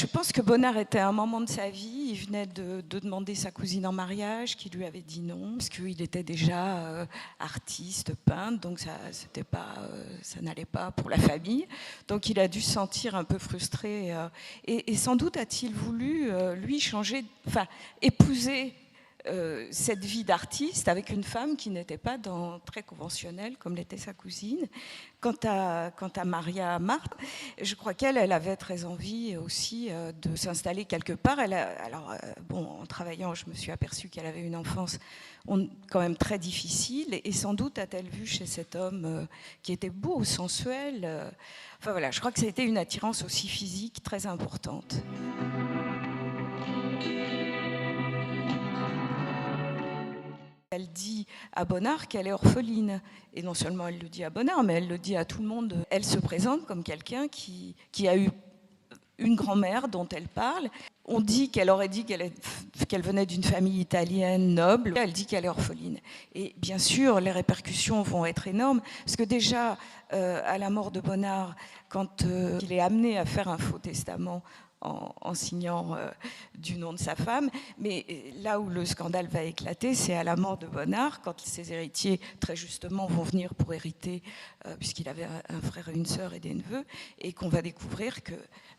Je pense que Bonnard était à un moment de sa vie, il venait de demander sa cousine en mariage, qui lui avait dit non, parce qu'il était déjà artiste, peintre, donc ça n'allait pas pour la famille. Donc il a dû se sentir un peu frustré, et sans doute a-t-il voulu, lui, changer, enfin, épouser cette vie d'artiste avec une femme qui n'était pas très conventionnelle comme l'était sa cousine. Quant à Maria Marthe, je crois qu'elle avait très envie aussi de s'installer quelque part. En travaillant, je me suis aperçue qu'elle avait une enfance quand même très difficile, et sans doute a-t-elle vu chez cet homme qui était beau, sensuel. Enfin voilà, je crois que ça a été une attirance aussi physique très importante. Elle dit à Bonnard qu'elle est orpheline. Et non seulement elle le dit à Bonnard, mais elle le dit à tout le monde. Elle se présente comme quelqu'un qui a eu une grand-mère dont elle parle. On dit qu'elle aurait dit qu'elle venait d'une famille italienne noble. Elle dit qu'elle est orpheline. Et bien sûr, les répercussions vont être énormes. Parce que déjà, à la mort de Bonnard, quand il est amené à faire un faux testament, en signant du nom de sa femme. Mais là où le scandale va éclater, c'est à la mort de Bonnard, quand ses héritiers, très justement, vont venir pour hériter, puisqu'il avait un frère et une sœur et des neveux, et qu'on va découvrir que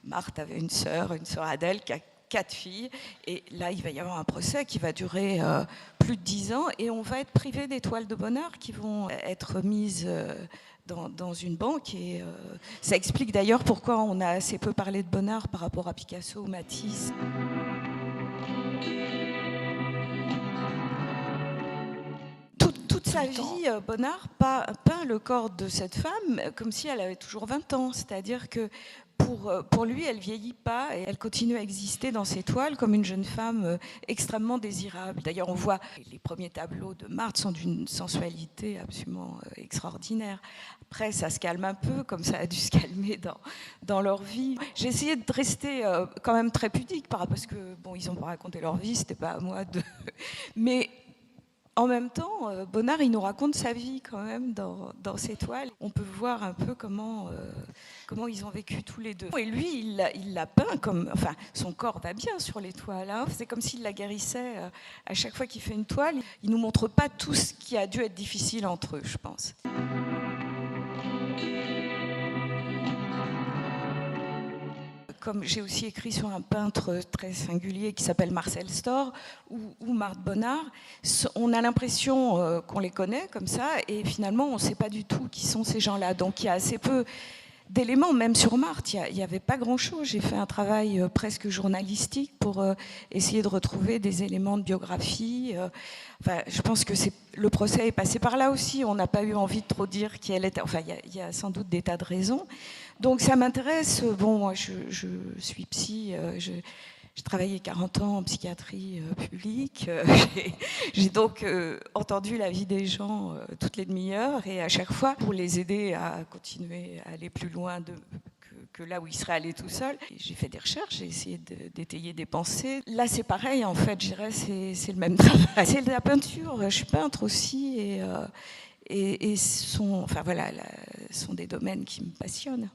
Marthe avait une sœur Adèle, qui a 4 filles, et là il va y avoir un procès qui va durer plus de 10 ans, et on va être privé des toiles de Bonnard qui vont être mises dans une banque, et ça explique d'ailleurs pourquoi on a assez peu parlé de Bonnard par rapport à Picasso ou Matisse. Toute sa vie, Bonnard peint le corps de cette femme comme si elle avait toujours 20 ans, c'est-à-dire que pour lui, elle vieillit pas et elle continue à exister dans ses toiles comme une jeune femme extrêmement désirable. D'ailleurs, on voit les premiers tableaux de Marthe sont d'une sensualité absolument extraordinaire. Après, ça se calme un peu, comme ça a dû se calmer dans leur vie. J'ai essayé de rester quand même très pudique, parce que bon, ils n'ont pas raconté leur vie, c'était pas à moi de. Mais en même temps, Bonnard, il nous raconte sa vie quand même dans ses toiles. On peut voir un peu comment ils ont vécu tous les deux. Et lui, il l'a peint comme... Enfin, son corps va bien sur les toiles. Hein. C'est comme s'il la guérissait à chaque fois qu'il fait une toile. Il ne nous montre pas tout ce qui a dû être difficile entre eux, je pense. Comme j'ai aussi écrit sur un peintre très singulier qui s'appelle Marcel Storr ou Marthe Bonnard, on a l'impression qu'on les connaît comme ça, et finalement on ne sait pas du tout qui sont ces gens-là. Donc il y a assez peu d'éléments, même sur Marthe, il n'y avait pas grand-chose. J'ai fait un travail presque journalistique pour essayer de retrouver des éléments de biographie. Enfin, je pense que le procès est passé par là aussi. On n'a pas eu envie de trop dire qui elle était. Enfin, il y a sans doute des tas de raisons. Donc ça m'intéresse. Bon, moi, je suis psy. J'ai travaillé 40 ans en psychiatrie publique. J'ai donc entendu la vie des gens toutes les demi-heures, et à chaque fois, pour les aider à continuer à aller plus loin que là où ils seraient allés tout seuls, j'ai fait des recherches, j'ai essayé d'étayer des pensées. Là, c'est pareil, en fait, je dirais, c'est le même travail. C'est de la peinture, je suis peintre aussi, et sont des domaines qui me passionnent.